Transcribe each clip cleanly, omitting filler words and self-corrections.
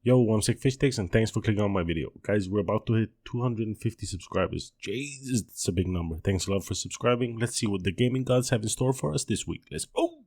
Yo, I'm Sick Fish Sticks and thanks for clicking on my video. Guys, we're about to hit 250 subscribers. Jesus, that's a big number. Thanks a lot for subscribing. Let's see what the gaming gods have in store for us this week. Let's go!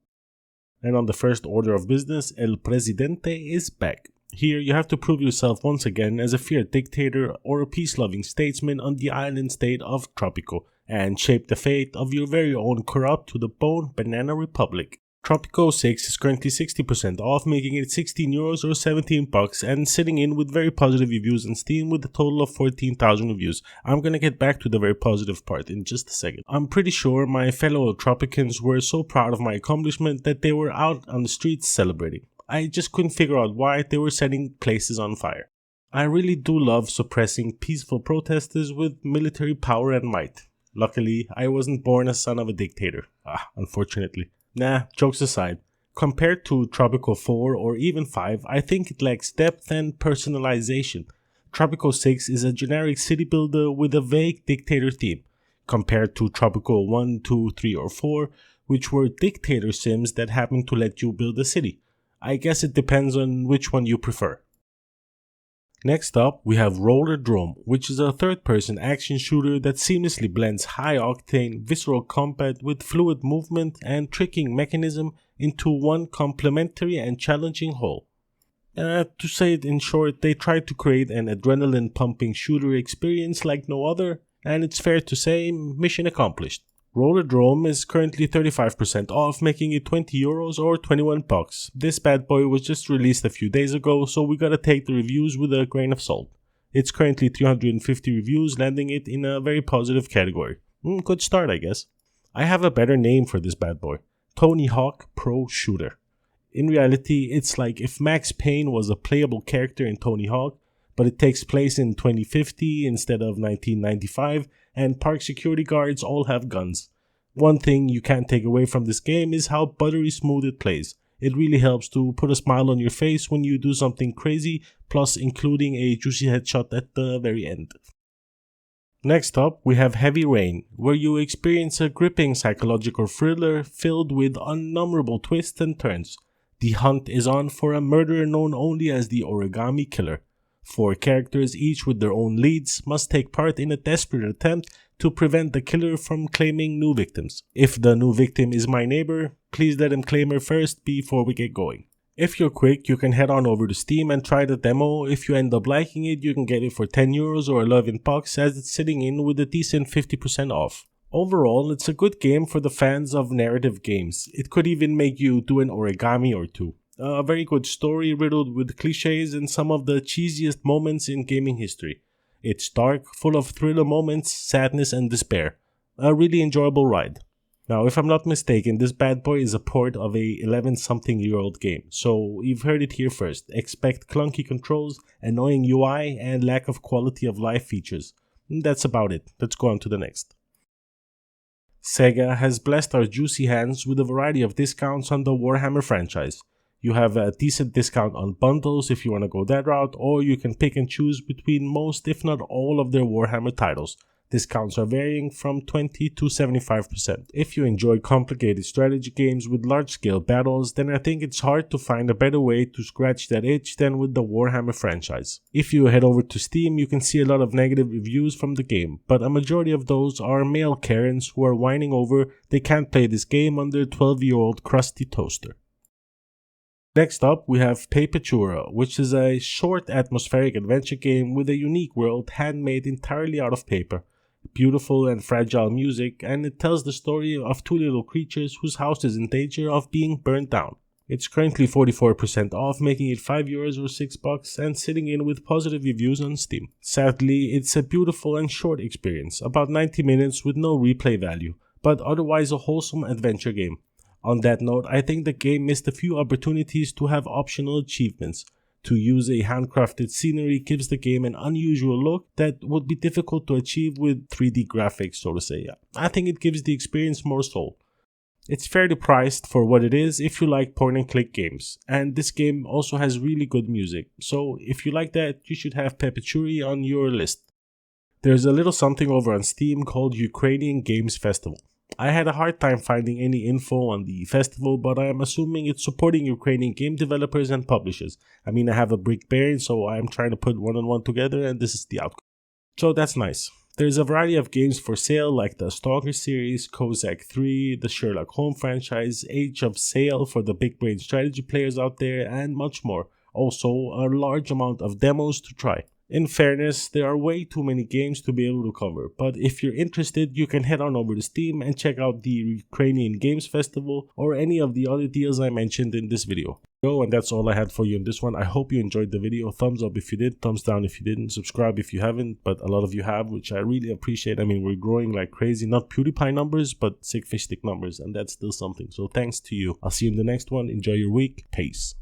And on the first order of business, El Presidente is back. Here, you have to prove yourself once again as a feared dictator or a peace-loving statesman on the island state of Tropico and shape the fate of your very own corrupt-to-the-bone banana republic. Tropico 6 is currently 60% off, making it €16 or 17 bucks, and sitting in with very positive reviews on Steam with a total of 14,000 reviews. I'm gonna get back to the very positive part in just a second. I'm pretty sure my fellow Tropicans were so proud of my accomplishment that they were out on the streets celebrating. I just couldn't figure out why they were setting places on fire. I really do love suppressing peaceful protesters with military power and might. Luckily, I wasn't born a son of a dictator. Unfortunately. Nah, jokes aside, compared to Tropico 4 or even 5, I think it lacks depth and personalization. Tropico 6 is a generic city builder with a vague dictator theme, compared to Tropico 1, 2, 3 or 4, which were dictator sims that happened to let you build a city. I guess it depends on which one you prefer. Next up, we have Rollerdrome, which is a third-person action shooter that seamlessly blends high-octane, visceral combat with fluid movement and tricking mechanism into one complementary and challenging whole. To say it in short, they tried to create an adrenaline-pumping shooter experience like no other, and it's fair to say, mission accomplished. Rollerdrome is currently 35% off, making it €20 or 21 bucks. This bad boy was just released a few days ago, so we gotta take the reviews with a grain of salt. It's currently 350 reviews, landing it in a very positive category. Good start, I guess. I have a better name for this bad boy. Tony Hawk Pro Shooter. In reality, it's like if Max Payne was a playable character in Tony Hawk, but it takes place in 2050 instead of 1995, and park security guards all have guns. One thing you can't take away from this game is how buttery smooth it plays. It really helps to put a smile on your face when you do something crazy, plus including a juicy headshot at the very end. Next up, we have Heavy Rain, where you experience a gripping psychological thriller filled with unnumberable twists and turns. The hunt is on for a murderer known only as the Origami Killer. 4 characters, each with their own leads, must take part in a desperate attempt to prevent the killer from claiming new victims. If the new victim is my neighbor, please let him claim her first before we get going. If you're quick, you can head on over to Steam and try the demo. If you end up liking it, you can get it for €10 or 11 bucks, as it's sitting in with a decent 50% off. Overall, it's a good game for the fans of narrative games. It could even make you do an origami or two. A very good story riddled with cliches and some of the cheesiest moments in gaming history. It's dark, full of thriller moments, sadness and despair. A really enjoyable ride. Now, if I'm not mistaken, this bad boy is a port of a 11-something-year-old game, so you've heard it here first. Expect clunky controls, annoying UI, and lack of quality of life features. That's about it. Let's go on to the next. Sega has blessed our juicy hands with a variety of discounts on the Warhammer franchise. You have a decent discount on bundles if you want to go that route, or you can pick and choose between most if not all of their Warhammer titles. Discounts are varying from 20 to 75%. If you enjoy complicated strategy games with large-scale battles, then I think it's hard to find a better way to scratch that itch than with the Warhammer franchise. If you head over to Steam, you can see a lot of negative reviews from the game, but a majority of those are male Karens who are whining over they can't play this game on their 12-year-old crusty toaster. Next up, we have Papetura, which is a short atmospheric adventure game with a unique world handmade entirely out of paper. Beautiful and fragile music, and it tells the story of 2 little creatures whose house is in danger of being burnt down. It's currently 44% off, making it €5 or 6 bucks, and sitting in with positive reviews on Steam. Sadly, it's a beautiful and short experience, about 90 minutes with no replay value, but otherwise a wholesome adventure game. On that note, I think the game missed a few opportunities to have optional achievements. To use a handcrafted scenery gives the game an unusual look that would be difficult to achieve with 3D graphics, so to say. I think it gives the experience more soul. It's fairly priced for what it is if you like point-and-click games, and this game also has really good music, so if you like that, you should have Papetura on your list. There's a little something over on Steam called Ukrainian Games Festival. I had a hard time finding any info on the festival, but I am assuming it's supporting Ukrainian game developers and publishers. I mean, I have a brick brain, so I'm trying to put one and one together, and this is the outcome. So that's nice. There's a variety of games for sale like the Stalker series, Kozak 3, the Sherlock Holmes franchise, Age of Sail for the big brain strategy players out there, and much more. Also, a large amount of demos to try. In fairness, there are way too many games to be able to cover, but if you're interested, you can head on over to Steam and check out the Ukrainian Games Festival or any of the other deals I mentioned in this video. And that's all I had for you in this one. I hope you enjoyed the video. Thumbs up if you did, thumbs down if you didn't, subscribe if you haven't, but a lot of you have, which I really appreciate. I mean, we're growing like crazy, not PewDiePie numbers, but sick fish stick numbers, and that's still something. So thanks to you. I'll see you in the next one. Enjoy your week. Peace.